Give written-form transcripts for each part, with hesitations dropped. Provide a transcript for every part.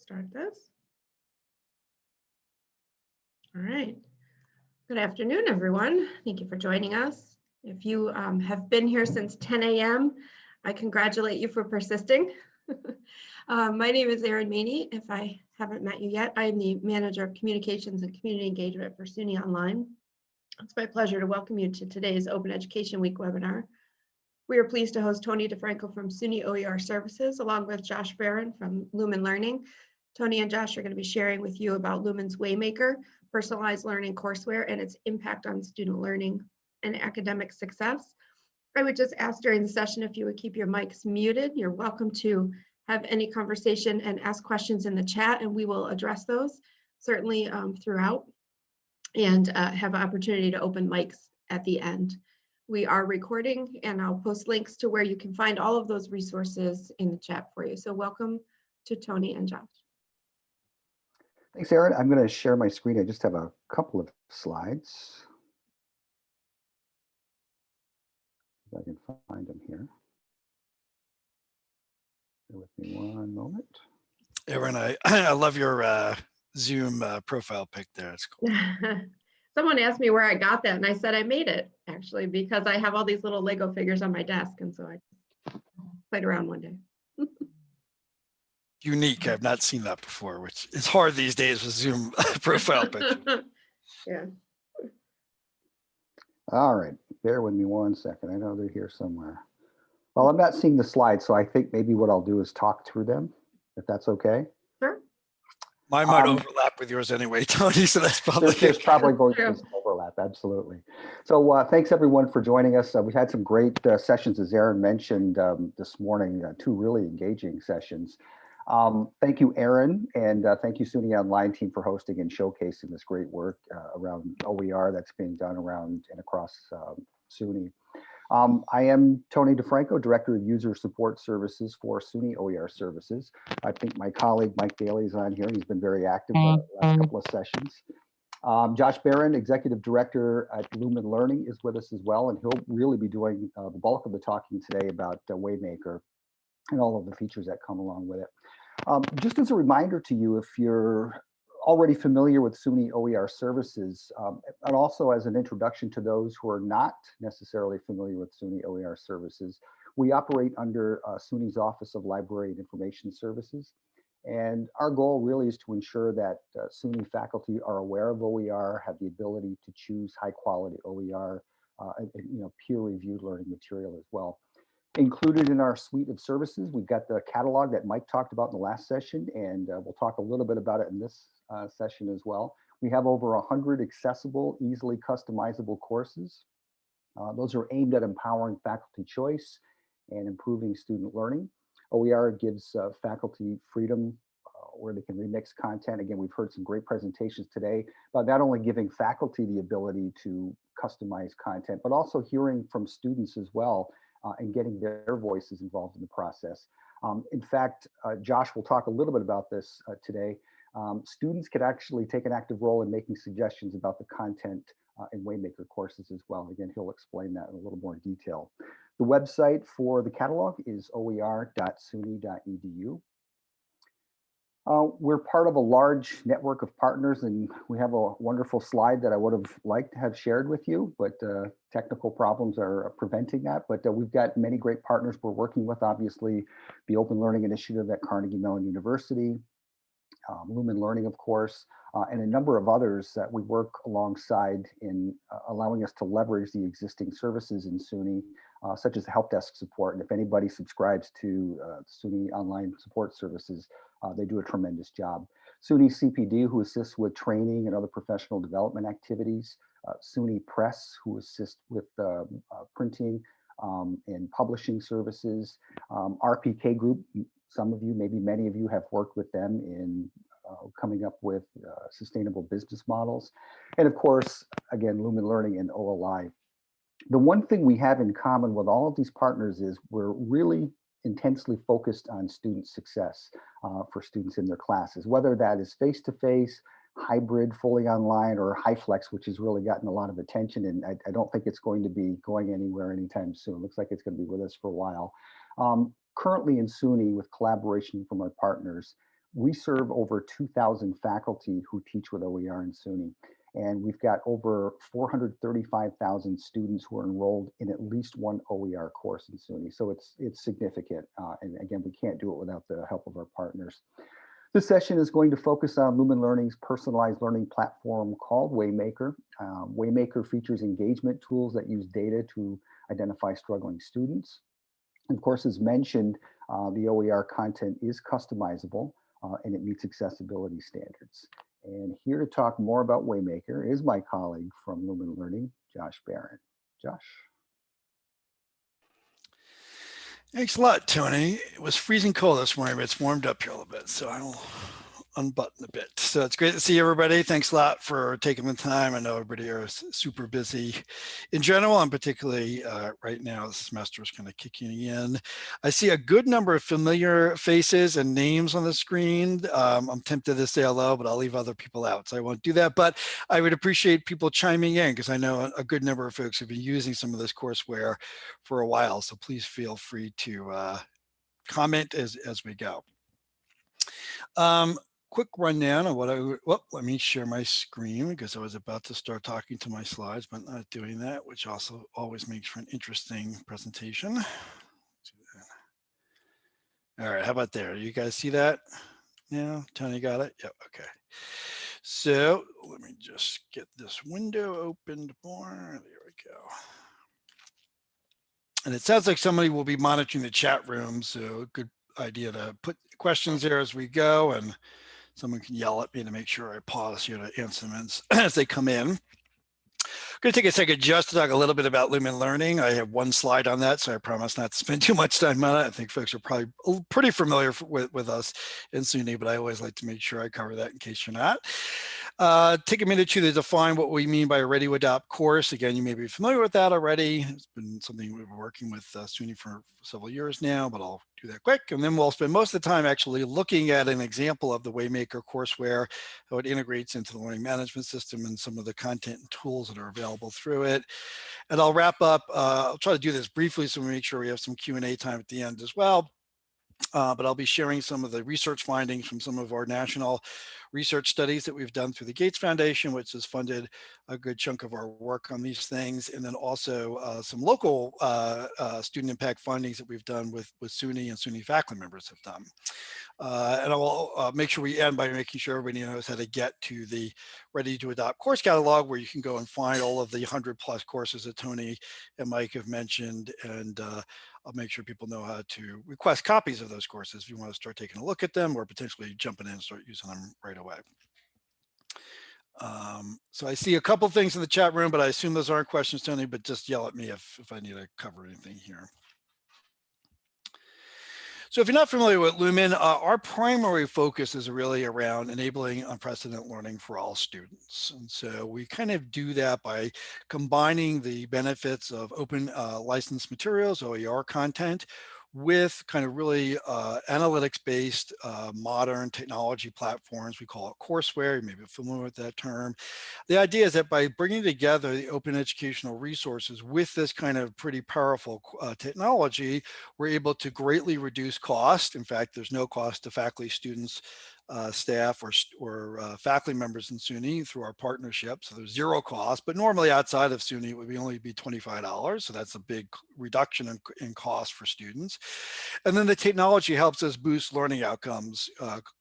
Start this. All right. Good afternoon, everyone. Thank you for joining us. If you have been here since 10 a.m., I congratulate you for persisting. My name is Erin Maney. If I haven't met you yet, I am the Manager of Communications and Community Engagement for SUNY Online. It's my pleasure to welcome you to today's Open Education Week webinar. We are pleased to host Tony DeFranco from SUNY OER Services, along with Josh Barron from Lumen Learning. Tony and Josh are going to be sharing with you about Lumen's Waymaker, personalized learning courseware, and its impact on student learning and academic success. I would just ask during the session if you would keep your mics muted. You're welcome to have any conversation and ask questions in the chat, and we will address those certainly throughout, and have an opportunity to open mics at the end. We are recording, and I'll post links to where you can find all of those resources in the chat for you. So welcome to Tony and Josh. Thanks, Erin. I'm going to share my screen. I just have a couple of slides. If I can find them here. Bear with me one moment. Erin, I love your Zoom profile pic there. It's cool. Someone asked me where I got that, and I said I made it, actually, because I have all these little Lego figures on my desk, and so I played around one day. Unique. I've not seen that before, which is hard these days with Zoom profile picture. Yeah. All right, bear with me one second. I know they're here somewhere. Well, I'm not seeing the slides, so I think maybe what I'll do is talk through them, if that's okay. Sure. Mine might overlap with yours anyway, Tony, so that's probably there's probably going to be some overlap, absolutely. So thanks everyone for joining us. We've had some great sessions, as Erin mentioned this morning, two really engaging sessions. Thank you, Erin, and thank you, SUNY Online team, for hosting and showcasing this great work around OER that's being done around and across SUNY. I am Tony DeFranco, Director of User Support Services for SUNY OER Services. I think my colleague Mike Daly is on here. He's been very active the last couple of sessions. Josh Barron, Executive Director at Lumen Learning, is with us as well, and he'll really be doing the bulk of the talking today about Waymaker and all of the features that come along with it. Just as a reminder to you, if you're already familiar with SUNY OER services, and also as an introduction to those who are not necessarily familiar with SUNY OER services, we operate under SUNY's Office of Library and Information Services. And our goal really is to ensure that SUNY faculty are aware of OER, have the ability to choose high quality OER, and peer-reviewed learning material as well. Included in our suite of services, we've got the catalog that Mike talked about in the last session, and we'll talk a little bit about it in this session as well. We have over 100 accessible, easily customizable courses. Those are aimed at empowering faculty choice and improving student learning. OER gives faculty freedom where they can remix content. Again, we've heard some great presentations today about not only giving faculty the ability to customize content, but also hearing from students as well, and getting their voices involved in the process. In fact, Josh will talk a little bit about this today. Students could actually take an active role in making suggestions about the content in Waymaker courses as well. Again, he'll explain that in a little more detail. The website for the catalog is oer.suny.edu. We're part of a large network of partners, and we have a wonderful slide that I would have liked to have shared with you, but technical problems are preventing that. But we've got many great partners we're working with, obviously, the Open Learning Initiative at Carnegie Mellon University, Lumen Learning, of course, and a number of others that we work alongside in allowing us to leverage the existing services in SUNY, such as help desk support. And if anybody subscribes to SUNY Online support services, they do a tremendous job. SUNY CPD, who assists with training and other professional development activities. SUNY Press, who assists with printing and publishing services. RPK Group, some of you, maybe many of you, have worked with them in coming up with sustainable business models. And of course, again, Lumen Learning and OLI. The one thing we have in common with all of these partners is we're really intensely focused on student success for students in their classes, whether that is face-to-face, hybrid, fully online, or HyFlex, which has really gotten a lot of attention. And I don't think it's going to be going anywhere anytime soon. It looks like it's going to be with us for a while. Currently in SUNY, with collaboration from our partners, We serve over 2,000 faculty who teach with OER and SUNY. And we've got over 435,000 students who are enrolled in at least one OER course in SUNY. So it's significant. And again, we can't do it without the help of our partners. This session is going to focus on Lumen Learning's personalized learning platform called Waymaker. Waymaker features engagement tools that use data to identify struggling students. And of course, as mentioned, the OER content is customizable and it meets accessibility standards. And here to talk more about Waymaker is my colleague from Lumen Learning, Josh Barron. Josh. Thanks a lot, Tony. It was freezing cold this morning, but it's warmed up here a little bit, so I'll unbutton a bit. So it's great to see everybody. Thanks a lot for taking the time. I know everybody is super busy in general, and particularly right now, the semester is kind of kicking in. I see a good number of familiar faces and names on the screen. I'm tempted to say hello, but I'll leave other people out, so I won't do that. But I would appreciate people chiming in because I know a good number of folks have been using some of this courseware for a while. So please feel free to comment as we go. Quick rundown of what let me share my screen because I was about to start talking to my slides, but not doing that, which also always makes for an interesting presentation. All right, how about there? You guys see that? Yeah, Tony got it? Yep, okay. So let me just get this window opened more. There we go. And it sounds like somebody will be monitoring the chat room, so good idea to put questions there as we go, and someone can yell at me to make sure I pause here to answer them as they come in. I'm going to take a second just to talk a little bit about Lumen Learning. I have one slide on that, so I promise not to spend too much time on it. I think folks are probably pretty familiar with us in SUNY, but I always like to make sure I cover that in case you're not. Take a minute to define what we mean by a ready to adopt course. Again, you may be familiar with that already. It's been something we've been working with SUNY for several years now, but I'll do that quick. And then we'll spend most of the time actually looking at an example of the Waymaker courseware, how it integrates into the learning management system and some of the content and tools that are available through it. And I'll wrap up. I'll try to do this briefly so we make sure we have some Q&A time at the end as well. But I'll be sharing some of the research findings from some of our national research studies that we've done through the Gates Foundation, which has funded a good chunk of our work on these things, and then also some local student impact findings that we've done with SUNY and SUNY faculty members have done. And I will make sure we end by making sure everybody knows how to get to the Ready to Adopt course catalog, where you can go and find all of the 100+ courses that Tony and Mike have mentioned, and I'll make sure people know how to request copies of those courses if you want to start taking a look at them or potentially jumping in and start using them right away. So I see a couple things in the chat room, but I assume those aren't questions, Tony, but just yell at me if I need to cover anything here. So if you're not familiar with Lumen, our primary focus is really around enabling unprecedented learning for all students. And so we kind of do that by combining the benefits of open licensed materials, OER content, with kind of really analytics-based modern technology platforms. We call it courseware. You may be familiar with that term. The idea is that by bringing together the open educational resources with this kind of pretty powerful technology, we're able to greatly reduce cost. In fact, there's no cost to faculty, students, staff, or faculty members in SUNY through our partnership. So there's zero cost, but normally outside of SUNY, it would only be $25. So that's a big reduction in cost for students. And then the technology helps us boost learning outcomes,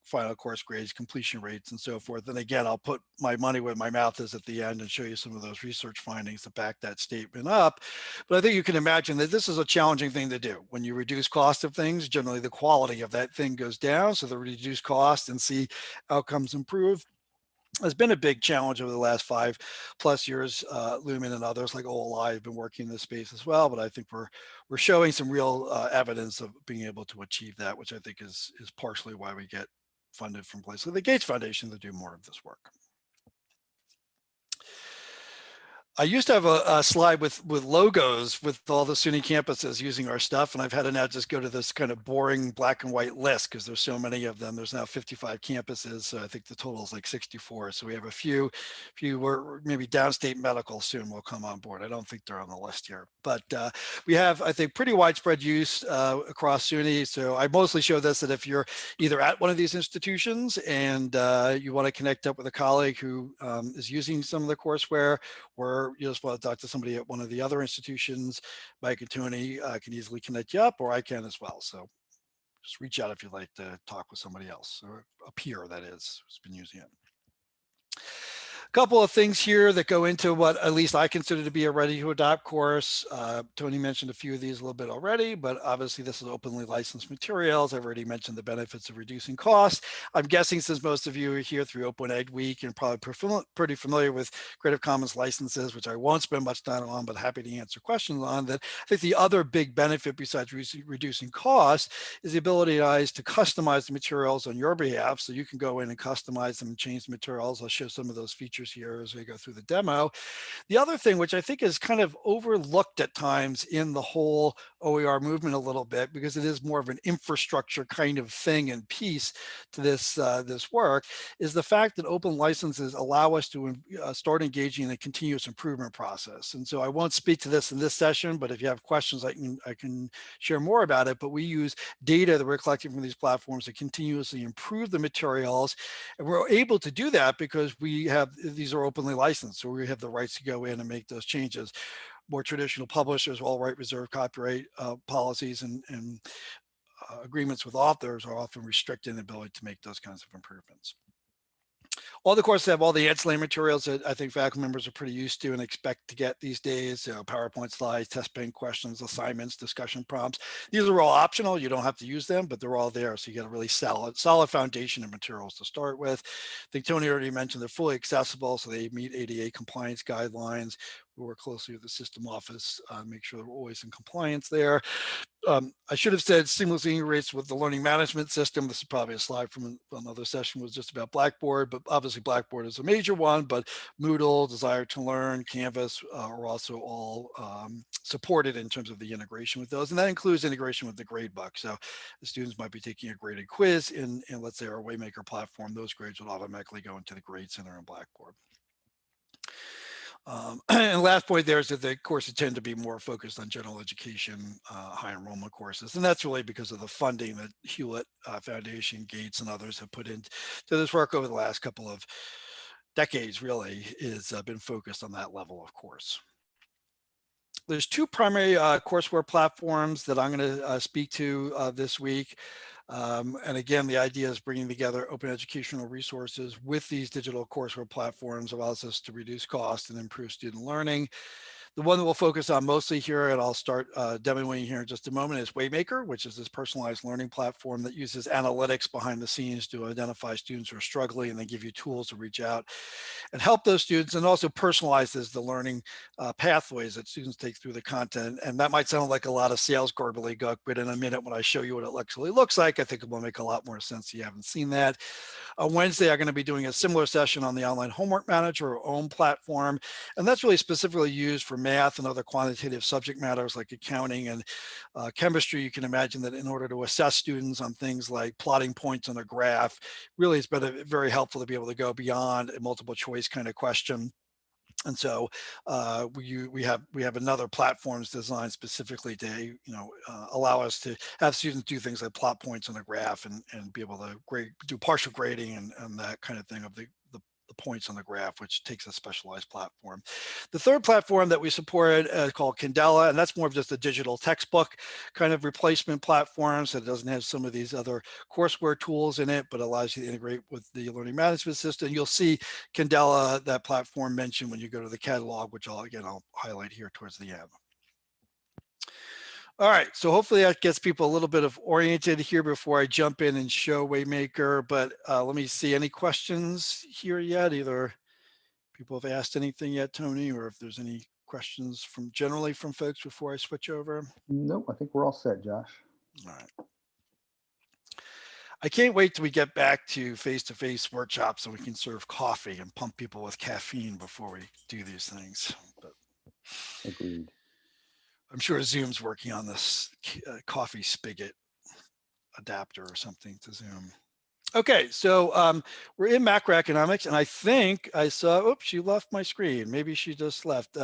final course grades, completion rates, and so forth. And again, I'll put my money where my mouth is at the end and show you some of those research findings to back that statement up. But I think you can imagine that this is a challenging thing to do. When you reduce cost of things, generally the quality of that thing goes down. So the reduced cost and see outcomes improve has been a big challenge over the last 5+ years. Lumen and others like OLI have been working in this space as well, but I think we're showing some real evidence of being able to achieve that, which I think is partially why we get funded from places like the Gates Foundation to do more of this work. I used to have a slide with logos with all the SUNY campuses using our stuff, and I've had to now just go to this kind of boring black and white list because there's so many of them. There's now 55 campuses, so I think the total is like 64. So we have a few were maybe downstate medical soon will come on board. I don't think they're on the list here, but we have, I think, pretty widespread use across SUNY. So I mostly show this that if you're either at one of these institutions and you want to connect up with a colleague who is using some of the courseware, or you just want to talk to somebody at one of the other institutions, Mike and Tony can easily connect you up, or I can as well. So just reach out if you'd like to talk with somebody else, or a peer that is, who's been using it. Couple of things here that go into what at least I consider to be a ready to adopt course. Tony mentioned a few of these a little bit already, but obviously this is openly licensed materials. I've already mentioned the benefits of reducing costs. I'm guessing since most of you are here through Open Ed Week and probably pretty familiar with Creative Commons licenses, which I won't spend much time on, but happy to answer questions on that. I think the other big benefit besides reducing costs is the ability to customize the materials on your behalf. So you can go in and customize them and change the materials. I'll show some of those features here as we go through the demo. The other thing, which I think is kind of overlooked at times in the whole OER movement a little bit, because it is more of an infrastructure kind of thing and piece to this work, is the fact that open licenses allow us to start engaging in a continuous improvement process. And so I won't speak to this in this session, but if you have questions, I can share more about it. But we use data that we're collecting from these platforms to continuously improve the materials, and we're able to do that because these are openly licensed, so we have the rights to go in and make those changes. More traditional publishers, all right, reserve copyright policies and agreements with authors are often restricting the ability to make those kinds of improvements. All the courses have all the ancillary materials that I think faculty members are pretty used to and expect to get these days. PowerPoint slides, test bank questions, assignments, discussion prompts. These are all optional. You don't have to use them, but they're all there. So you get a really solid foundation of materials to start with. I think Tony already mentioned they're fully accessible, so they meet ADA compliance guidelines. We work closely with the system office, make sure they're always in compliance there. I should have said seamlessly integrates with the learning management system. This is probably a slide from another session, was just about Blackboard, but obviously Blackboard is a major one, but Moodle, Desire to Learn, Canvas are also all supported in terms of the integration with those. And that includes integration with the gradebook. So the students might be taking a graded quiz in let's say our Waymaker platform, those grades would automatically go into the Grade Center in Blackboard. And last point there is that the courses tend to be more focused on general education, high enrollment courses. And that's really because of the funding that Hewlett Foundation, Gates, and others have put into this work over the last couple of decades, really, is been focused on that level of course. There's two primary courseware platforms that I'm going to speak to this week. And again, the idea is bringing together open educational resources with these digital courseware platforms allows us to reduce cost and improve student learning. The one that we'll focus on mostly here, and I'll start demoing here in just a moment, is Waymaker, which is this personalized learning platform that uses analytics behind the scenes to identify students who are struggling and then give you tools to reach out and help those students, and also personalizes the learning pathways that students take through the content. And that might sound like a lot of sales gobbledygook, but in a minute when I show you what it actually looks like, I think it will make a lot more sense if you haven't seen that. On Wednesday, I'm going to be doing a similar session on the online homework manager or OHM platform, and that's really specifically used for math and other quantitative subject matters like accounting and chemistry. You can imagine that in order to assess students on things like plotting points on a graph, really it's been very helpful to be able to go beyond a multiple choice kind of question. And so we have another platforms designed specifically to allow us to have students do things like plot points on a graph and be able to do partial grading and that kind of thing of the points on the graph, which takes a specialized platform. The third platform that we support is called Candela, and that's more of just a digital textbook kind of replacement platform. So it doesn't have some of these other courseware tools in it, but allows you to integrate with the learning management system. You'll see Candela, that platform, mentioned when you go to the catalog, which I'll highlight here towards the end. All right, so hopefully that gets people a little bit oriented here before I jump in and show Waymaker, but let me see, any questions here yet? Either people have asked anything yet, Tony, or if there's any questions generally from folks before I switch over? No, I think we're all set, Josh. All right. I can't wait till we get back to face-to-face workshops and we can serve coffee and pump people with caffeine before we do these things. But Agreed. I'm sure Zoom's working on this coffee spigot adapter or something to Zoom. Okay, so we're in macroeconomics, and I think I saw, oops, she left my screen. Maybe she just left.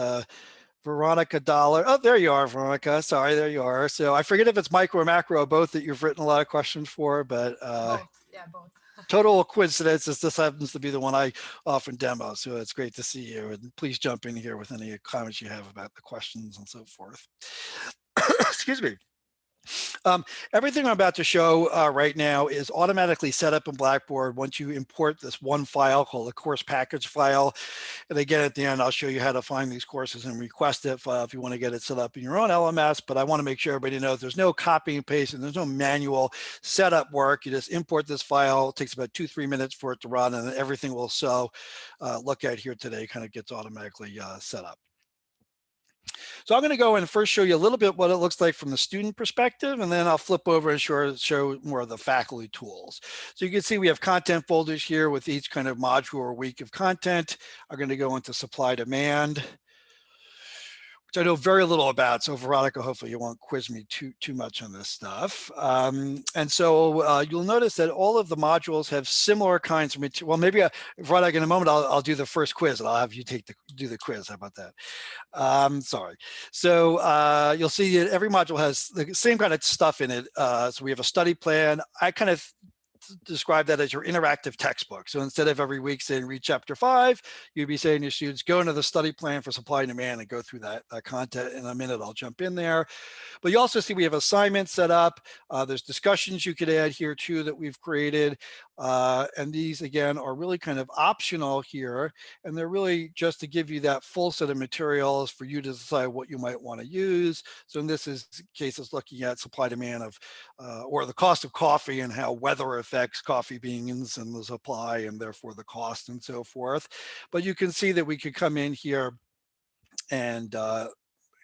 Veronica Dollar. Oh, there you are, Veronica. Sorry, there you are. So I forget if it's micro or macro, both that you've written a lot of questions for, but Both. Yeah, both. total coincidence is this happens to be the one I often demo. So it's great to see you. And please jump in here with any comments you have about the questions and so forth. Excuse me. Everything I'm about to show right now is automatically set up in Blackboard once you import this one file called the course package file. And again, at the end, I'll show you how to find these courses and request it file if you want to get it set up in your own LMS. But I want to make sure everybody knows there's no copy and paste and there's no manual setup work. You just import this file. It takes about 2-3 minutes for it to run, and then everything we'll look at here today kind of gets automatically set up. So I'm going to go and first show you a little bit what it looks like from the student perspective, and then I'll flip over and show more of the faculty tools. So you can see we have content folders here with each kind of module or week of content. I'm going to go into supply demand, which I know very little about. So Veronica, hopefully you won't quiz me too much on this stuff. And so you'll notice that all of the modules have similar kinds of material. Well, maybe Veronica, in a moment, I'll do the first quiz and I'll have you do the quiz. How about that? Sorry. So you'll see that every module has the same kind of stuff in it. So we have a study plan. I kind of describe that as your interactive textbook. So instead of every week saying read chapter 5, you'd be saying to your students, go into the study plan for supply and demand and go through that content. In a minute, I'll jump in there. But you also see we have assignments set up. There's discussions you could add here too that we've created. And these, again, are really kind of optional here. And they're really just to give you that full set of materials for you to decide what you might want to use. So in this case, it's looking at supply demand of, or the cost of coffee and how weather affects coffee beans and the supply and therefore the cost and so forth. But you can see that we could come in here and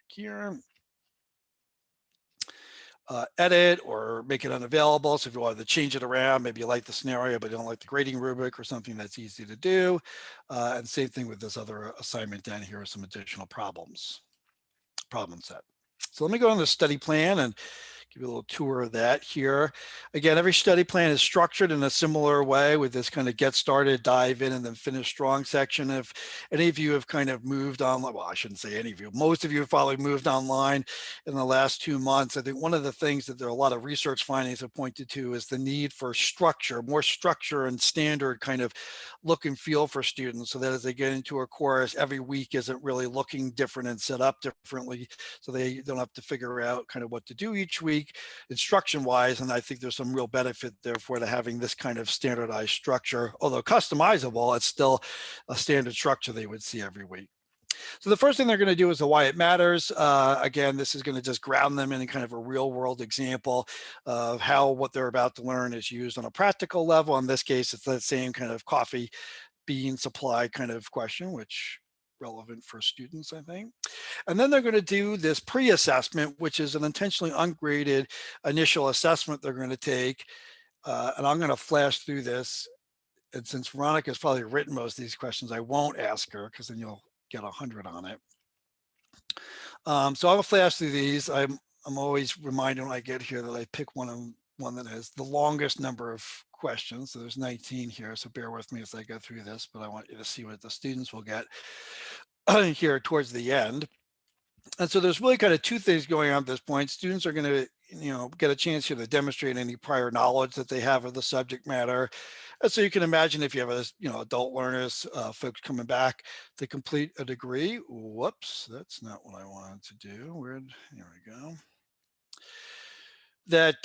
here, edit or make it unavailable. So if you wanted to change it around, maybe you like the scenario, but you don't like the grading rubric or something, that's easy to do. And same thing with this other assignment down here with some additional problem set. So let me go on the study plan and give you a little tour of that here. Again, every study plan is structured in a similar way with this kind of get started, dive in, and then finish strong section. If any of you have kind of moved on, well, I shouldn't say any of you, most of you have probably moved online in the last 2 months. I think one of the things that there are a lot of research findings have pointed to is the need for structure, more structure and standard kind of look and feel for students so that as they get into a course, every week isn't really looking different and set up differently. So they don't have to figure out kind of what to do each week instruction wise. And I think there's some real benefit therefore to having this kind of standardized structure, although customizable, it's still a standard structure they would see every week. So the first thing they're going to do is the why it matters. Again, this is going to just ground them in kind of a real world example of how what they're about to learn is used on a practical level. In this case, it's that same kind of coffee bean supply kind of question, which relevant for students, I think. And then they're going to do this pre-assessment, which is an intentionally ungraded initial assessment they're going to take. And I'm going to flash through this. And since Veronica's probably written most of these questions, I won't ask her because then you'll get 100 on it. So I'll flash through these. I'm always reminded when I get here that I pick one that has the longest number of questions. So there's 19 here. So bear with me as I go through this, but I want you to see what the students will get here towards the end. And so there's really kind of two things going on at this point. Students are going to, get a chance here to demonstrate any prior knowledge that they have of the subject matter. And so you can imagine if you have adult learners, folks coming back to complete a degree. Whoops, that's not what I wanted to do. Here we go. That,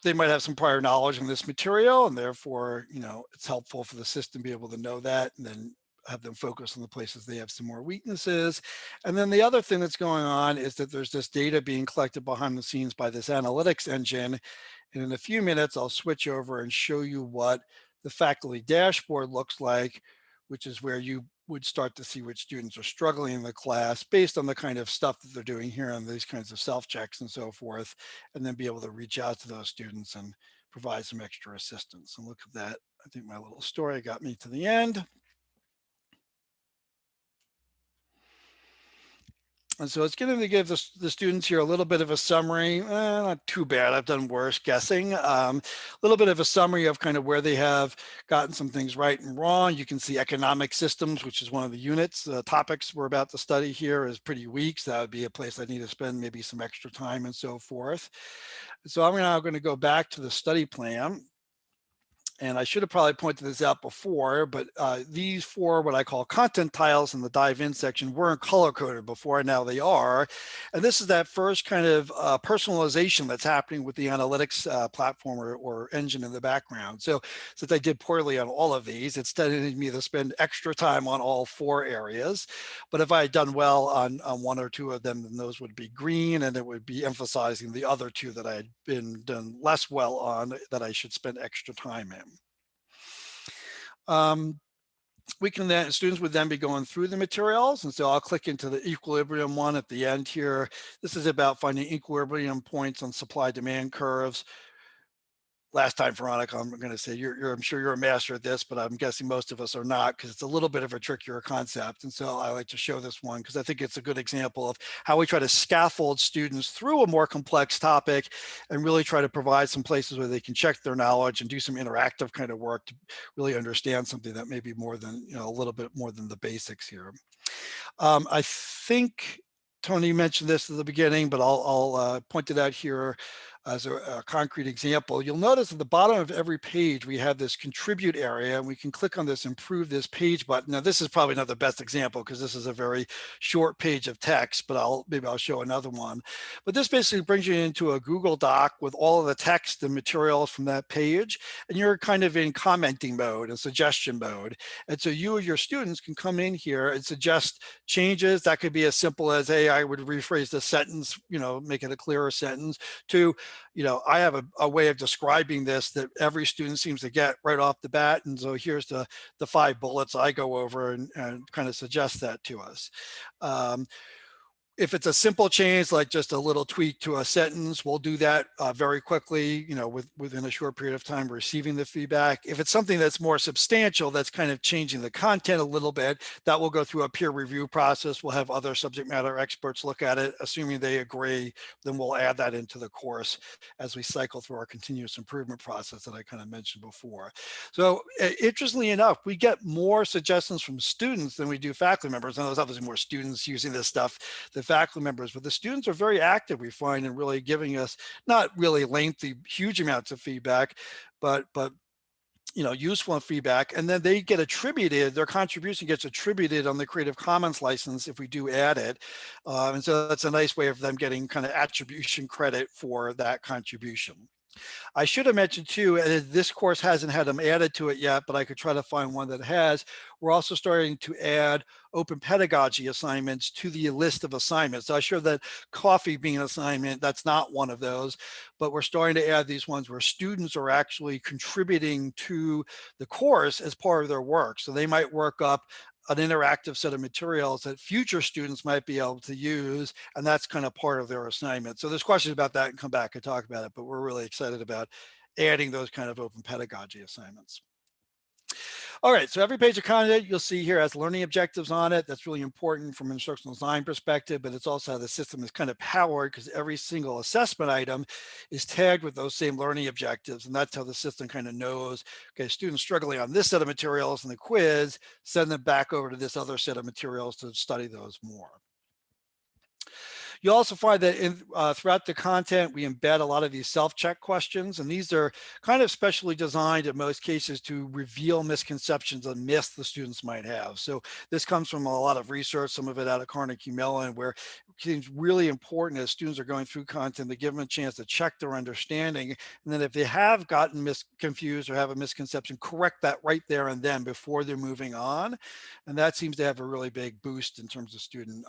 they might have some prior knowledge in this material and therefore, it's helpful for the system to be able to know that and then have them focus on the places they have some more weaknesses. And then the other thing that's going on is that there's this data being collected behind the scenes by this analytics engine. And in a few minutes, I'll switch over and show you what the faculty dashboard looks like, which is where you would start to see which students are struggling in the class based on the kind of stuff that they're doing here and these kinds of self-checks and so forth, and then be able to reach out to those students and provide some extra assistance. And look at that. I think my little story got me to the end. And so it's going to give the students here a little bit of a summary, not too bad, I've done worse guessing, a little bit of a summary of kind of where they have gotten some things right and wrong. You can see economic systems, which is one of the units. The topics we're about to study here is pretty weak, so that would be a place I need to spend maybe some extra time and so forth. So I'm now going to go back to the study plan. And I should have probably pointed this out before, but these 4 what I call content tiles in the dive in section weren't color coded before, now they are. And this is that first kind of personalization that's happening with the analytics platform or engine in the background. So since I did poorly on all of these, it's telling me to spend extra time on all 4 areas. But if I had done well on 1 or 2 of them, then those would be green, and it would be emphasizing the other 2 that I had done less well on that I should spend extra time in. We can then, students would then be going through the materials. And so I'll click into the equilibrium one at the end here. This is about finding equilibrium points on supply demand curves. Last time, Veronica, I'm going to say I'm sure you're a master at this, but I'm guessing most of us are not, because it's a little bit of a trickier concept. And so I like to show this one because I think it's a good example of how we try to scaffold students through a more complex topic and really try to provide some places where they can check their knowledge and do some interactive kind of work to really understand something that may be more than, a little bit more than the basics here. I think Tony mentioned this at the beginning, but I'll point it out here as a concrete example. You'll notice at the bottom of every page, we have this contribute area, and we can click on this improve this page button. Now, this is probably not the best example because this is a very short page of text, but maybe I'll show another one. But this basically brings you into a Google Doc with all of the text and materials from that page, and you're kind of in commenting mode and suggestion mode. And so you or your students can come in here and suggest changes. That could be as simple as, hey, I would rephrase the sentence, make it a clearer sentence, to, I have a way of describing this that every student seems to get right off the bat. And so here's the 5 bullets I go over and kind of suggest that to us. If it's a simple change, like just a little tweak to a sentence, we'll do that very quickly, within a short period of time receiving the feedback. If it's something that's more substantial, that's kind of changing the content a little bit, that will go through a peer review process. We'll have other subject matter experts look at it. Assuming they agree, then we'll add that into the course as we cycle through our continuous improvement process that I kind of mentioned before. So interestingly enough, we get more suggestions from students than we do faculty members. And there's obviously more students using this stuff than faculty members, but the students are very active, we find, in really giving us not really lengthy, huge amounts of feedback, but useful feedback. And then they get attributed, their contribution gets attributed on the Creative Commons license if we do add it. And so that's a nice way of them getting kind of attribution credit for that contribution. I should have mentioned too, and this course hasn't had them added to it yet, but I could try to find one that has. We're also starting to add open pedagogy assignments to the list of assignments. So I showed that coffee being an assignment, that's not one of those, but we're starting to add these ones where students are actually contributing to the course as part of their work. So they might work up an interactive set of materials that future students might be able to use, and that's kind of part of their assignment. So there's questions about that and come back and talk about it, but we're really excited about adding those kind of open pedagogy assignments. All right, so every page of content you'll see here has learning objectives on it. That's really important from an instructional design perspective, but it's also how the system is kind of powered because every single assessment item is tagged with those same learning objectives. And that's how the system kind of knows, okay, students struggling on this set of materials in the quiz, send them back over to this other set of materials to study those more. You'll also find that throughout the content, we embed a lot of these self-check questions, and these are kind of specially designed in most cases to reveal misconceptions and myths the students might have. So this comes from a lot of research, some of it out of Carnegie Mellon, where it seems really important as students are going through content to give them a chance to check their understanding. And then if they have gotten confused or have a misconception, correct that right there and then before they're moving on. And that seems to have a really big boost in terms of student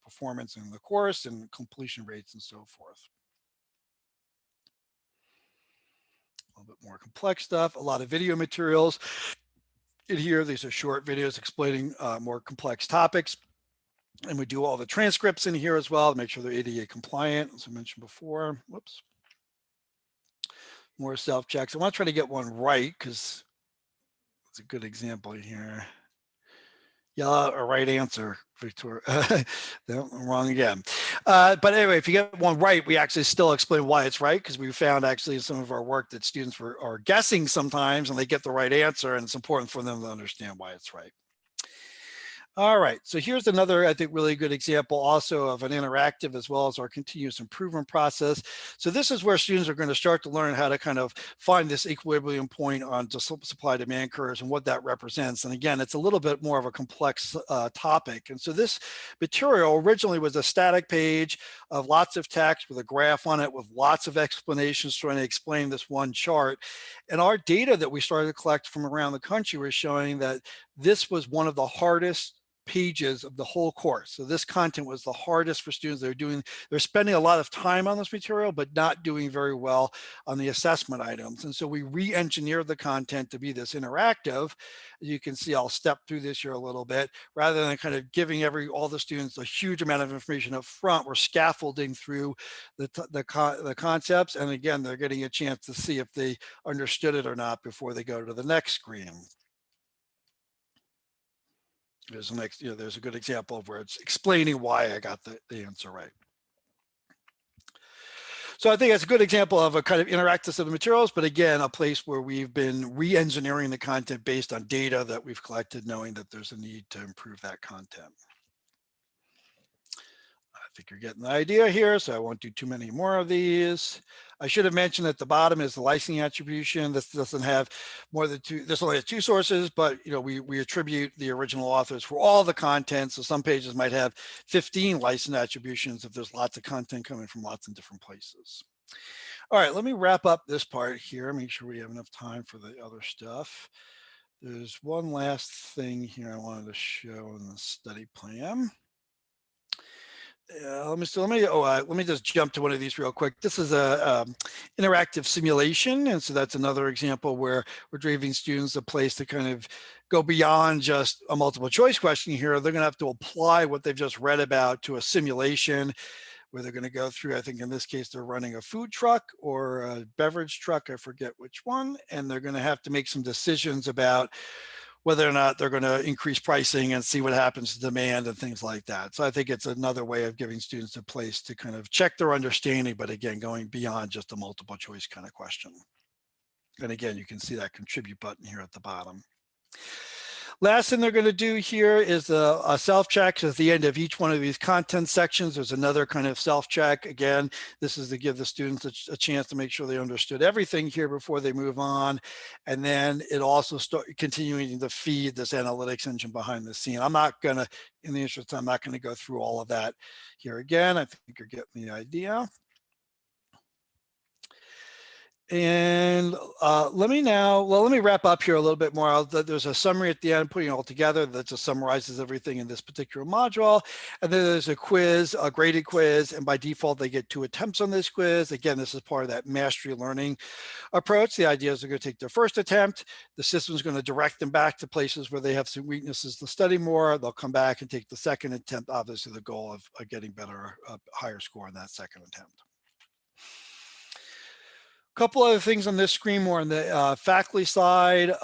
performance in the course and completion rates and so forth. A little bit more complex stuff, a lot of video materials in here. These are short videos explaining more complex topics. And we do all the transcripts in here as well to make sure they're ADA compliant, as I mentioned before. Whoops. more self-checks. I want to try to get one right because it's a good example here. Yeah, a right answer, Victoria. No, I'm wrong again. But anyway, if you get one right, we actually still explain why it's right, because we found actually in some of our work that students are guessing sometimes and they get the right answer, and it's important for them to understand why it's right. All right, so here's another, I think, really good example also of an interactive as well as our continuous improvement process. So this is where students are going to start to learn how to kind of find this equilibrium point on supply demand curves and what that represents. And again, it's a little bit more of a complex topic. And so this material originally was a static page of lots of text with a graph on it with lots of explanations trying to explain this one chart. And our data that we started to collect from around the country was showing that this was one of the hardest pages of the whole course. So this content was the hardest for students. They're spending a lot of time on this material, but not doing very well on the assessment items. And so we re-engineered the content to be this interactive. You can see I'll step through this here a little bit, rather than kind of giving all the students a huge amount of information up front. We're scaffolding through the concepts. And again, they're getting a chance to see if they understood it or not before they go to the next screen. There's there's a good example of where it's explaining why I got the answer right. So I think that's a good example of a kind of interactive set of materials, but again, a place where we've been re-engineering the content based on data that we've collected, knowing that there's a need to improve that content. I think you're getting the idea here, so I won't do too many more of these. I should have mentioned at the bottom is the licensing attribution. This doesn't have more than this only has 2 sources, but we attribute the original authors for all the content. So some pages might have 15 license attributions if there's lots of content coming from lots of different places. All right, let me wrap up this part here, make sure we have enough time for the other stuff. There's one last thing here I wanted to show in the study plan. Let me just jump to one of these real quick. This is a interactive simulation, and so that's another example where we're giving students a place to kind of go beyond just a multiple choice question here. They're going to have to apply what they've just read about to a simulation where they're going to go through, I think in this case, they're running a food truck or a beverage truck, I forget which one, and they're going to have to make some decisions about whether or not they're going to increase pricing and see what happens to demand and things like that. So I think it's another way of giving students a place to kind of check their understanding, but again, going beyond just a multiple choice kind of question. And again, you can see that contribute button here at the bottom. Last thing they're going to do here is a self-check. So at the end of each one of these content sections, there's another kind of self-check. Again, this is to give the students a chance to make sure they understood everything here before they move on. And then it also continuing to feed this analytics engine behind the scene. I'm not going to, in the interest of time, I'm not going to go through all of that here again. I think you're getting the idea. And let me wrap up here a little bit more. There's a summary at the end, putting it all together that just summarizes everything in this particular module. And then there's a quiz, a graded quiz, and by default, they get 2 attempts on this quiz. Again, this is part of that mastery learning approach. The idea is they're going to take their first attempt. The system is going to direct them back to places where they have some weaknesses to study more. They'll come back and take the second attempt, obviously the goal of getting better, higher score on that second attempt. Couple other things on this screen, more on the faculty side.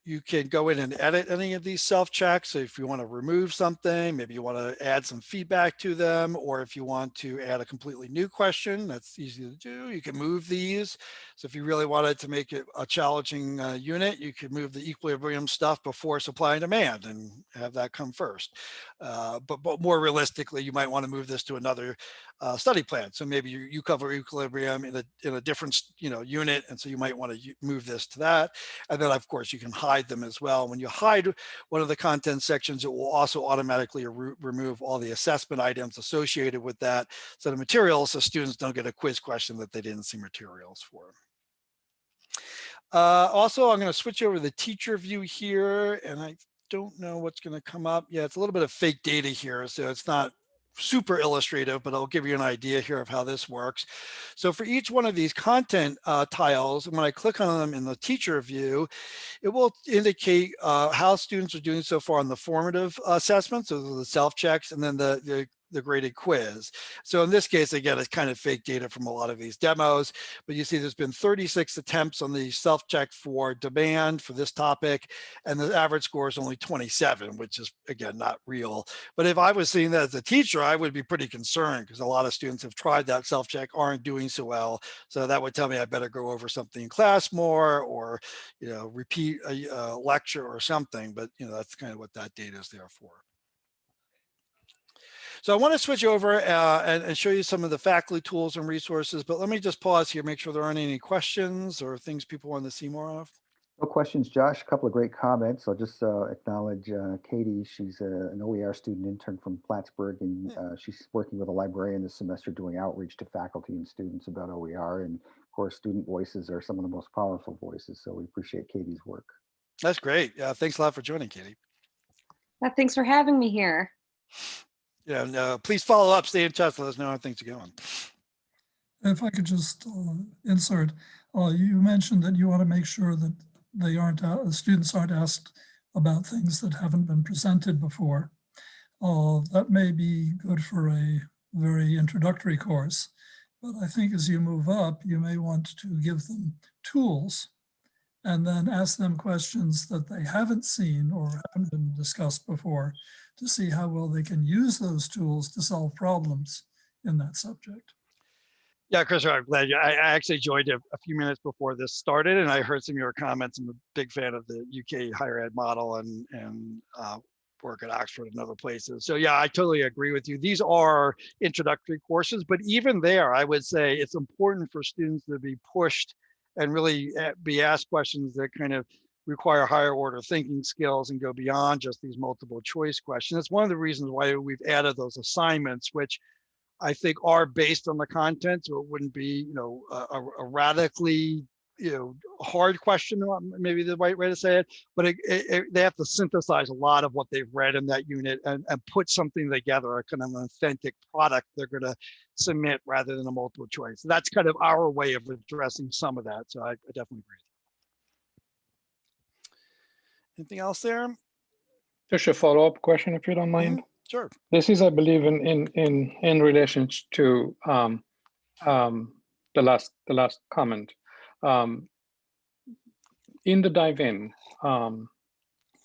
You can go in and edit any of these self-checks. So if you want to remove something, maybe you want to add some feedback to them, or if you want to add a completely new question, that's easy to do. You can move these. So if you really wanted to make it a challenging unit, you could move the equilibrium stuff before supply and demand and have that come first. But more realistically, you might want to move this to another study plan. So maybe you cover equilibrium in a different unit, and so you might want to move this to that. And then of course you can hide them as well. When you hide one of the content sections, it will also automatically remove all the assessment items associated with that set of materials, so students don't get a quiz question that they didn't see materials for. Also, I'm going to switch over to the teacher view here, and I don't know what's going to come up. Yeah, it's a little bit of fake data here, so it's not super illustrative, but I'll give you an idea here of how this works. So for each one of these content tiles, when I click on them in the teacher view, it will indicate how students are doing so far on the formative assessments, so the self-checks, and then the the graded quiz. So in this case, again, it's kind of fake data from a lot of these demos, but you see there's been 36 attempts on the self-check for demand for this topic, and the average score is only 27, which is, again, not real. But if I was seeing that as a teacher, I would be pretty concerned because a lot of students have tried that self-check, aren't doing so well. So that would tell me I better go over something in class more, or, repeat a lecture or something. But, that's kind of what that data is there for. So I want to switch over and show you some of the faculty tools and resources, but let me just pause here, make sure there aren't any questions or things people want to see more of. No questions, Josh. A couple of great comments. I'll just acknowledge Katie. She's an OER student intern from Plattsburgh, and she's working with a librarian this semester doing outreach to faculty and students about OER. And of course, student voices are some of the most powerful voices. So we appreciate Katie's work. That's great. Yeah, thanks a lot for joining, Katie. Thanks for having me here. Please follow up, stay in touch, let us know how things are going. If I could just insert, you mentioned that you want to make sure that students aren't asked about things that haven't been presented before. That may be good for a very introductory course, but I think as you move up, you may want to give them tools and then ask them questions that they haven't seen or haven't been discussed before to see how well they can use those tools to solve problems in that subject. Yeah, Chris, I'm glad I actually joined a few minutes before this started, and I heard some of your comments. I'm a big fan of the UK higher ed model and work at Oxford and other places. So yeah, I totally agree with you. These are introductory courses, but even there, I would say it's important for students to be pushed and really be asked questions that kind of require higher order thinking skills and go beyond just these multiple choice questions. That's one of the reasons why we've added those assignments, which I think are based on the content. So it wouldn't be, a radically, hard question, maybe the right way to say it, but they have to synthesize a lot of what they've read in that unit and put something together, a kind of an authentic product they're going to submit rather than a multiple choice. So that's kind of our way of addressing some of that. So I definitely agree. Anything else there? Just a follow-up question, if you don't mind. Sure. This is, I believe, in relation to the last comment. In the dive-in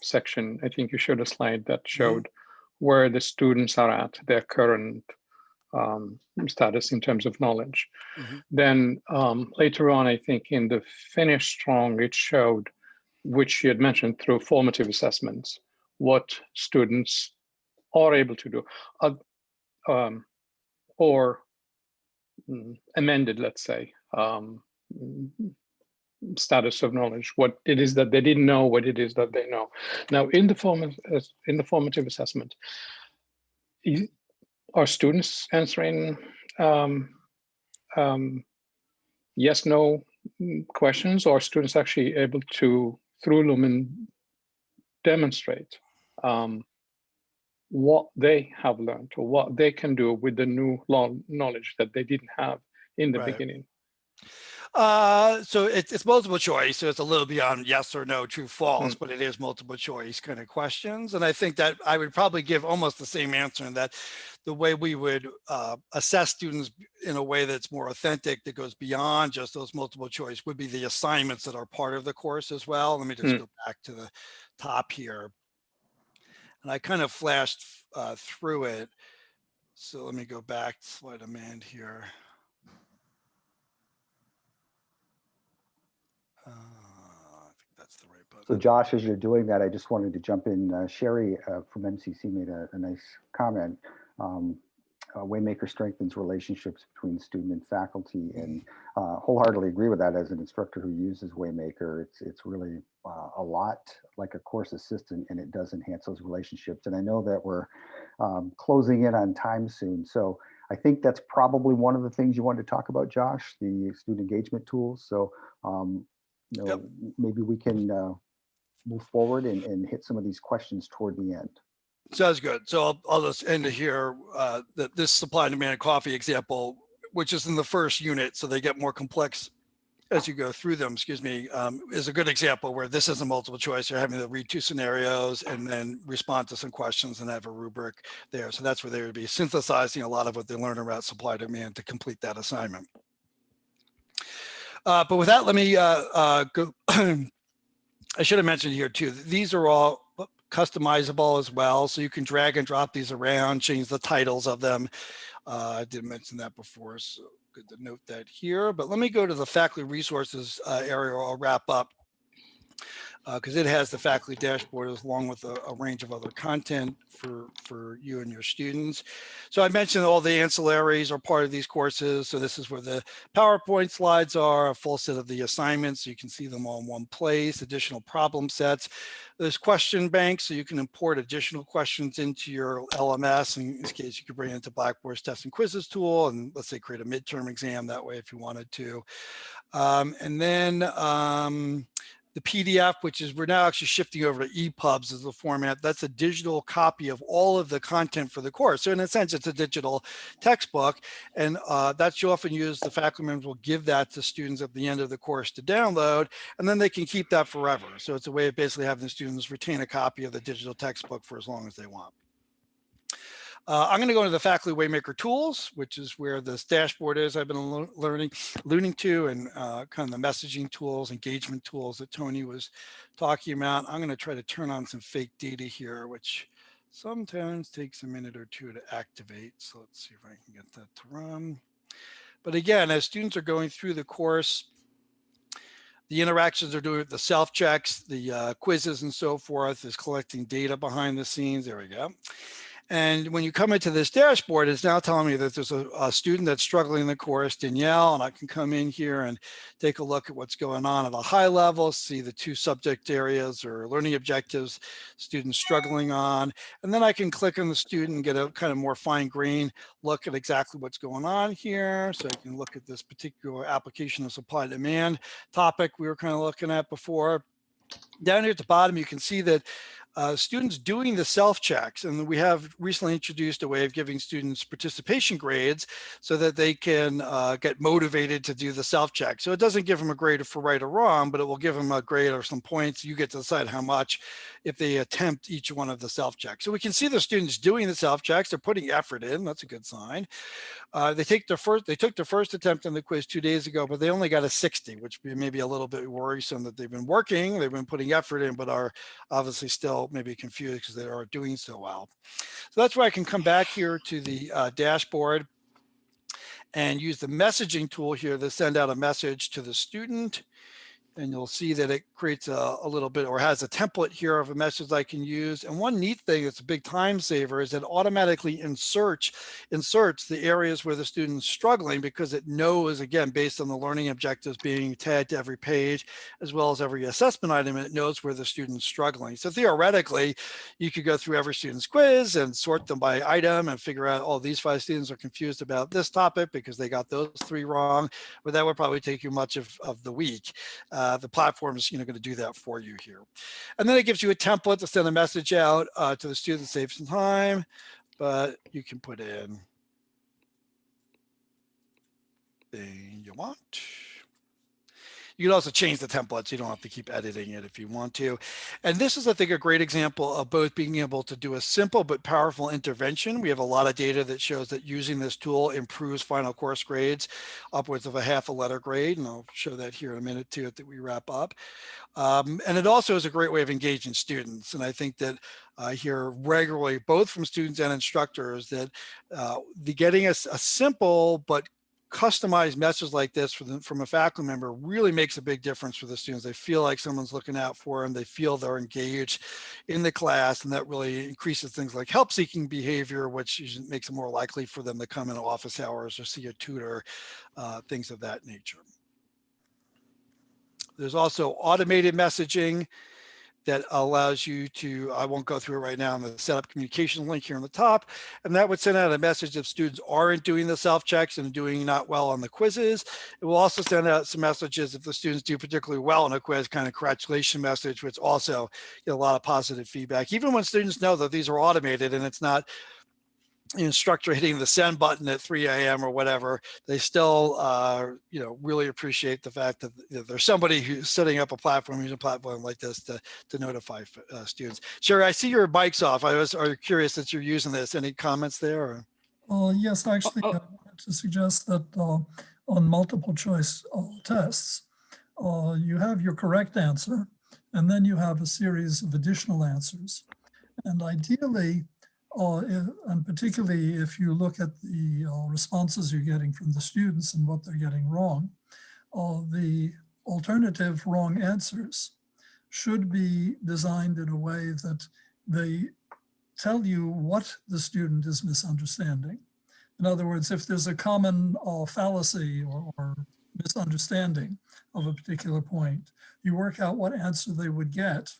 section, I think you showed a slide that showed where the students are at their current status in terms of knowledge. Then later on, I think in the finish strong, it showed, which you had mentioned through formative assessments, what students are able to do, or amended, let's say, status of knowledge, what it is that they didn't know, what it is that they know. Now, in the formative assessment, are students answering yes, no questions, or are students actually able to, through Lumen, demonstrate what they have learned or what they can do with the new knowledge that they didn't have in the beginning? So it's multiple choice. So it's a little beyond yes or no, true, false, but it is multiple choice kind of questions. And I think that I would probably give almost the same answer, in that the way we would assess students in a way that's more authentic, that goes beyond just those multiple choice, would be the assignments that are part of the course as well. Let me just go back to the top here. And I kind of flashed through it. So let me go back to slide Amanda here. I think that's the right button. So Josh, as you're doing that, I just wanted to jump in. Sherry from MCC made a nice comment. Waymaker strengthens relationships between student and faculty, and wholeheartedly agree with that. As an instructor who uses Waymaker, it's really a lot like a course assistant, and it does enhance those relationships. And I know that we're closing in on time soon, so I think that's probably one of the things you wanted to talk about, Josh, the student engagement tools. So maybe we can move forward and hit some of these questions toward the end. Sounds good. So I'll just end it here. This supply and demand coffee example, which is in the first unit, so they get more complex as you go through them, excuse me, is a good example where this is a multiple choice. You're having to read 2 scenarios and then respond to some questions and have a rubric there. So that's where they would be synthesizing a lot of what they learn about supply demand to complete that assignment. But with that, let me go. I should have mentioned here too, these are all customizable as well. So you can drag and drop these around, change the titles of them. I did mention that before, so good to note that here. But let me go to the faculty resources area. I'll wrap up because it has the faculty dashboard along with a range of other content for you and your students. So I mentioned all the ancillaries are part of these courses. So this is where the PowerPoint slides are, a full set of the assignments. So you can see them all in one place, additional problem sets. There's question banks, so you can import additional questions into your LMS. In this case, you could bring it into Blackboard's test and quizzes tool and let's say create a midterm exam that way if you wanted to. And then the PDF, which is we're now actually shifting over to EPUBs as the format. That's a digital copy of all of the content for the course. So in a sense, it's a digital textbook, and that's you often use. The faculty members will give that to students at the end of the course to download, and then they can keep that forever. So it's a way of basically having the students retain a copy of the digital textbook for as long as they want. I'm going to go into the faculty Waymaker tools, which is where this dashboard is I've been alluding to, and kind of the messaging tools, engagement tools that Tony was talking about. I'm going to try to turn on some fake data here, which sometimes takes a minute or two to activate. So let's see if I can get that to run. But again, as students are going through the course, the interactions are doing the self-checks, the quizzes and so forth is collecting data behind the scenes. There we go. And when you come into this dashboard, it's now telling me that there's a student that's struggling in the course, Danielle, and I can come in here and take a look at what's going on at a high level, see the 2 subject areas or learning objectives students struggling on. And then I can click on the student and get a kind of more fine-grained look at exactly what's going on here. So I can look at this particular application of supply demand topic we were kind of looking at before. Down here at the bottom, you can see that students doing the self-checks, and we have recently introduced a way of giving students participation grades so that they can get motivated to do the self-check. So it doesn't give them a grade for right or wrong, but it will give them a grade or some points. You get to decide how much if they attempt each one of the self-checks. So we can see the students doing the self-checks. They're putting effort in. That's a good sign. They took their first attempt on the quiz 2 days ago, but they only got a 60, which may be a little bit worrisome that they've been working, they've been putting effort in, but are obviously still maybe confused because they aren't doing so well. So that's where I can come back here to the dashboard and use the messaging tool here to send out a message to the student. And you'll see that it creates a little bit, or has a template here of a message I can use. And one neat thing that's a big time saver is it automatically inserts the areas where the student's struggling, because it knows, again, based on the learning objectives being tagged to every page, as well as every assessment item, it knows where the student's struggling. So theoretically, you could go through every student's quiz and sort them by item and figure out, oh, these 5 students are confused about this topic because they got those 3 wrong, but that would probably take you much of the week. The platform is going to do that for you here. And then it gives you a template to send a message out to the student, save some time, but you can put in thing you want. You can also change the templates. You don't have to keep editing it if you want to. And this is, I think, a great example of both being able to do a simple but powerful intervention. We have a lot of data that shows that using this tool improves final course grades upwards of a half a letter grade. And I'll show that here in a minute too, that we wrap up. And it also is a great way of engaging students. And I think that I hear regularly, both from students and instructors, that getting a simple but customized message like this from a faculty member really makes a big difference for the students. They feel like someone's looking out for them. They feel they're engaged in the class, and that really increases things like help-seeking behavior, which makes it more likely for them to come in office hours or see a tutor, things of that nature. There's also automated messaging that allows you to, I won't go through it right now, I'm going to set up communication link here on the top, and that would send out a message if students aren't doing the self-checks and doing not well on the quizzes. It will also send out some messages if the students do particularly well on a quiz, kind of congratulation message, which also get a lot of positive feedback, even when students know that these are automated and it's not instructor hitting the send button at 3 a.m. or whatever, they still, really appreciate the fact that there's somebody who's setting up a platform, using a platform like this to notify students. Sherry, I see your mic's off. Are curious that you're using this. Any comments there? Or? Yes, actually, I wanted to suggest that on multiple choice tests, you have your correct answer, and then you have a series of additional answers. And ideally, and particularly if you look at the responses you're getting from the students and what they're getting wrong, the alternative wrong answers should be designed in a way that they tell you what the student is misunderstanding. In other words, if there's a common fallacy or misunderstanding of a particular point, you work out what answer they would get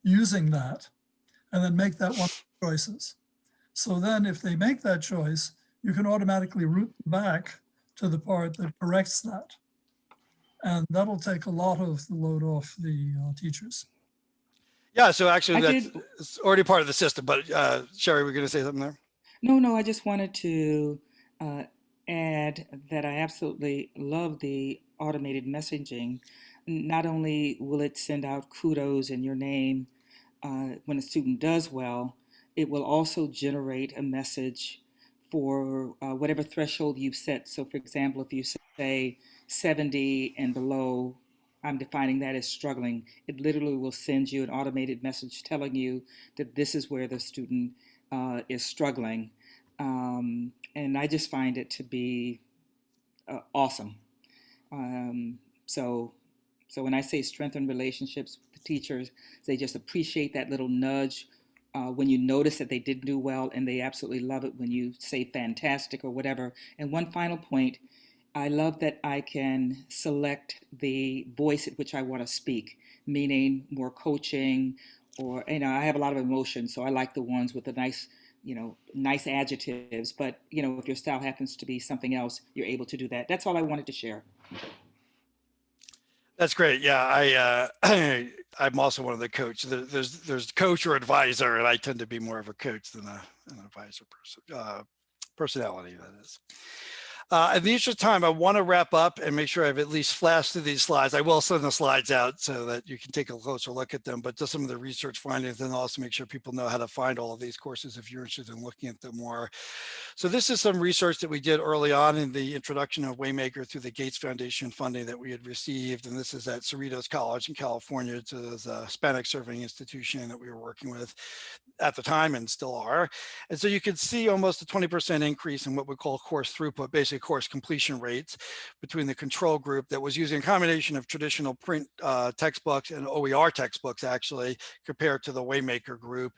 using that, and then make that one of the choices. So then if they make that choice, you can automatically route back to the part that corrects that. And that'll take a lot of the load off the teachers. Yeah, so actually it's already part of the system, but Sherry, we're going to say something there? No, I just wanted to add that I absolutely love the automated messaging. Not only will it send out kudos in your name when a student does well, it will also generate a message for whatever threshold you've set. So for example, if you say 70 and below, I'm defining that as struggling. It literally will send you an automated message telling you that this is where the student is struggling. And I just find it to be awesome. So when I say strengthen relationships with the teachers, they just appreciate that little nudge when you notice that they didn't do well, and they absolutely love it when you say fantastic or whatever. And one final point, I love that I can select the voice at which I want to speak, meaning more coaching, or, I have a lot of emotion, so I like the ones with the nice adjectives. But, if your style happens to be something else, you're able to do that. That's all I wanted to share. That's great. Yeah, I'm also one of the coaches. There's coach or advisor, and I tend to be more of a coach than an advisor personality, that is. In the interest of time, I want to wrap up and make sure I've at least flashed through these slides. I will send the slides out so that you can take a closer look at them, but just some of the research findings, and also make sure people know how to find all of these courses if you're interested in looking at them more. So this is some research that we did early on in the introduction of Waymaker through the Gates Foundation funding that we had received. And this is at Cerritos College in California. It's a Hispanic serving institution that we were working with at the time and still are. And so you can see almost a 20% increase in what we call course throughput, basically course completion rates, between the control group that was using a combination of traditional print textbooks and OER textbooks, actually, compared to the Waymaker group.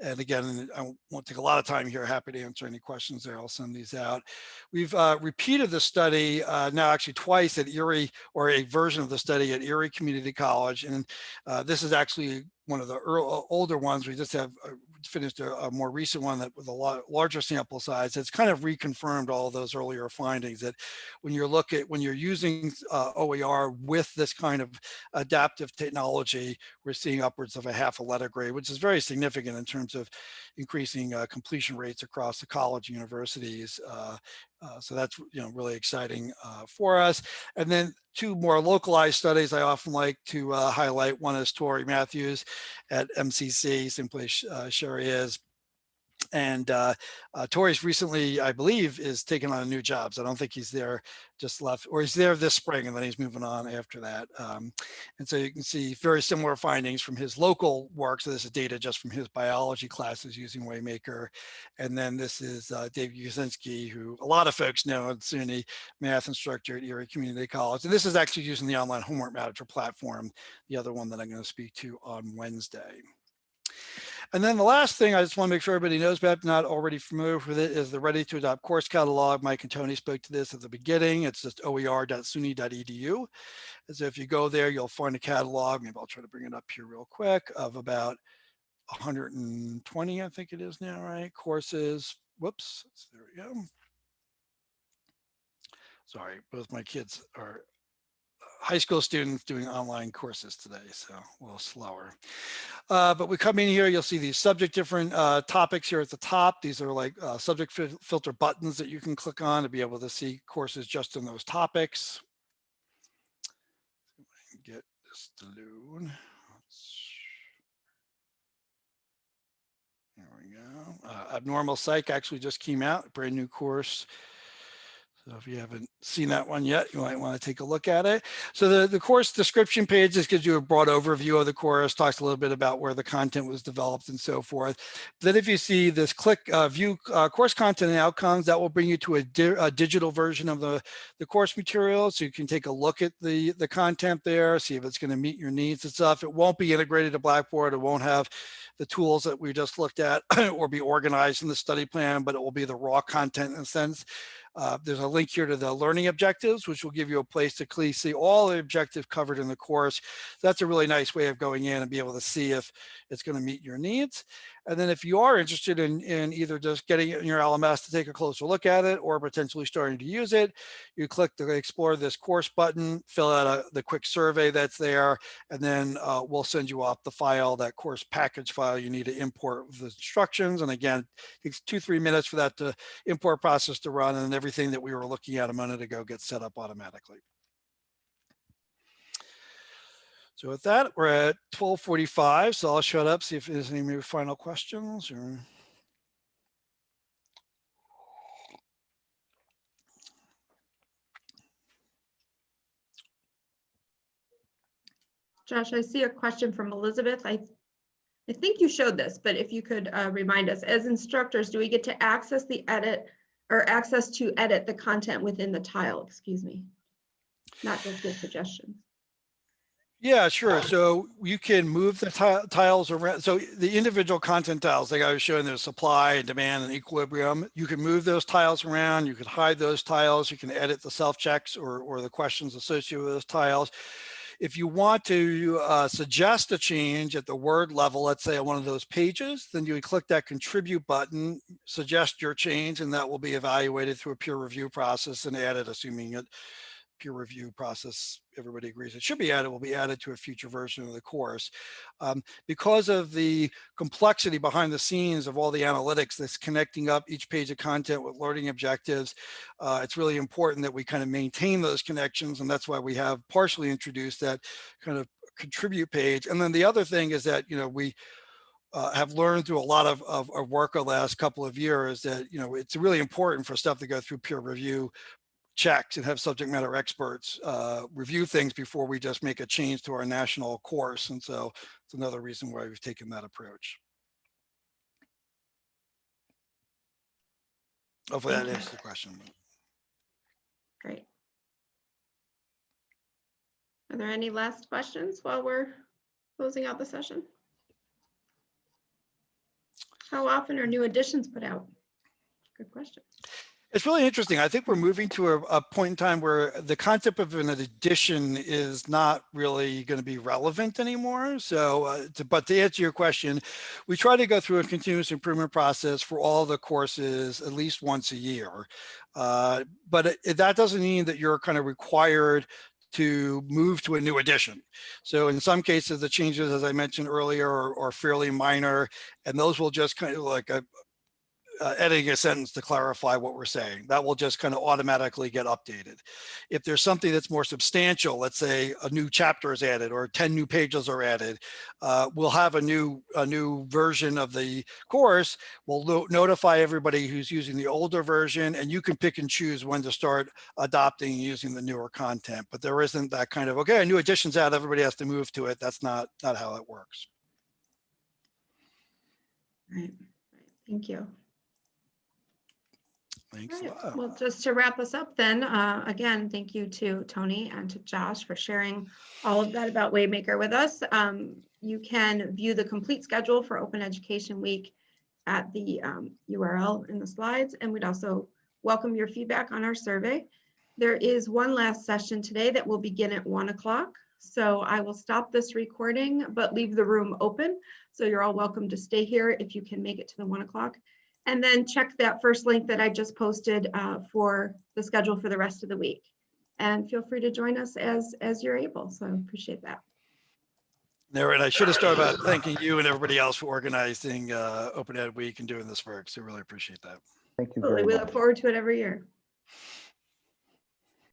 And again, I won't take a lot of time here. Happy to answer any questions there. I'll send these out. We've repeated the study now actually twice at Erie, or a version of the study at Erie Community College. And this is actually one of the older ones. We just have finished a more recent one that with a lot larger sample size. It's kind of reconfirmed all of those earlier findings, that when you're using OER with this kind of adaptive technology, we're seeing upwards of a half a letter grade, which is very significant in terms of increasing completion rates across the college and universities. So that's really exciting for us. And then two more localized studies I often like to highlight. One is Tori Matthews at MCC, same place Sherry is. And Tori's recently, I believe, is taking on new jobs. I don't think he's there, just left, or he's there this spring, and then he's moving on after that. And so you can see very similar findings from his local work. So this is data just from his biology classes using Waymaker. And then this is Dave Yusinski, who a lot of folks know, at SUNY, math instructor at Erie Community College. And this is actually using the online homework manager platform, the other one that I'm going to speak to on Wednesday. And then the last thing I just want to make sure everybody knows about, not already familiar with it, is the Ready to Adopt course catalog. Mike and Tony spoke to this at the beginning. It's just oer.suny.edu. And so if you go there, you'll find a catalog. Maybe I'll try to bring it up here real quick, of about 120, I think it is now, right? Courses. Whoops. There we go. Sorry, both my kids are high school students doing online courses today, so a little slower. But we come in here, you'll see these different topics here at the top. These are like subject filter buttons that you can click on to be able to see courses just in those topics. Get this to load. There we go. Abnormal Psych actually just came out, brand new course. So if you haven't seen that one yet, you might want to take a look at it. So the course description page just gives you a broad overview of the course, talks a little bit about where the content was developed and so forth. Then if you see this click view course content and outcomes, that will bring you to a digital version of the course material. So you can take a look at the content there, see if it's going to meet your needs and stuff. It won't be integrated to Blackboard. It won't have the tools that we just looked at or be organized in the study plan, but it will be the raw content in a sense. There's a link here to the learning objectives, which will give you a place to clearly see all the objectives covered in the course. That's a really nice way of going in and be able to see if it's going to meet your needs. And then if you are interested in either just getting it in your LMS to take a closer look at it or potentially starting to use it, you click the explore this course button, fill out the quick survey that's there, and then we'll send you off the file, that course package file you need to import with the instructions. And again, it takes 2-3 minutes for that to import process to run, and everything that we were looking at a minute ago gets set up automatically. So with that, we're at 12:45, so I'll shut up, see if there's any maybe final questions or. Josh, I see a question from Elizabeth. I think you showed this, but if you could remind us, as instructors, do we get to access the edit or access to edit the content within the tile, excuse me, not just give suggestions? Yeah, sure. So you can move the tiles around. So the individual content tiles, like I was showing, there's supply and demand and equilibrium. You can move those tiles around. You can hide those tiles. You can edit the self-checks or the questions associated with those tiles. If you want to suggest a change at the word level, let's say on one of those pages, then you would click that contribute button, suggest your change, and that will be evaluated through a peer review process and added, assuming it peer review process, everybody agrees it should be added, will be added to a future version of the course. Because of the complexity behind the scenes of all the analytics that's connecting up each page of content with learning objectives, it's really important that we kind of maintain those connections, and that's why we have partially introduced that kind of contribute page. And then the other thing is that, we have learned through a lot of work the last couple of years that, it's really important for stuff to go through peer review checks and have subject matter experts review things before we just make a change to our national course. And so it's another reason why we've taken that approach. Hopefully that answers the question. Great. Are there any last questions while we're closing out the session? How often are new editions put out? Good question. It's really interesting. I think we're moving to a point in time where the concept of an edition is not really going to be relevant anymore. So, but to answer your question, we try to go through a continuous improvement process for all the courses at least once a year. But that doesn't mean that you're kind of required to move to a new edition. So in some cases, the changes, as I mentioned earlier, are fairly minor, and those will just kind of like editing a sentence to clarify what we're saying. That will just kind of automatically get updated. If there's something that's more substantial, let's say a new chapter is added or 10 new pages are added, we'll have a new version of the course. We'll notify everybody who's using the older version, and you can pick and choose when to start adopting and using the newer content. But there isn't that kind of, okay, a new edition's out, everybody has to move to it. That's not how it works. Right. Thank you. Thanks. Right. Well, just to wrap us up then, again, thank you to Tony and to Josh for sharing all of that about Waymaker with us. You can view the complete schedule for Open Education Week at the URL in the slides, and we'd also welcome your feedback on our survey. There is one last session today that will begin at 1 o'clock. So I will stop this recording, but leave the room open. So you're all welcome to stay here if you can make it to the 1 o'clock. And then check that first link that I just posted for the schedule for the rest of the week. and feel free to join us as you're able. So I appreciate that. There, and I should have started by thanking you and everybody else for organizing Open Ed Week and doing this work. So really appreciate that. Thank you Absolutely. very We much. look forward to it every year.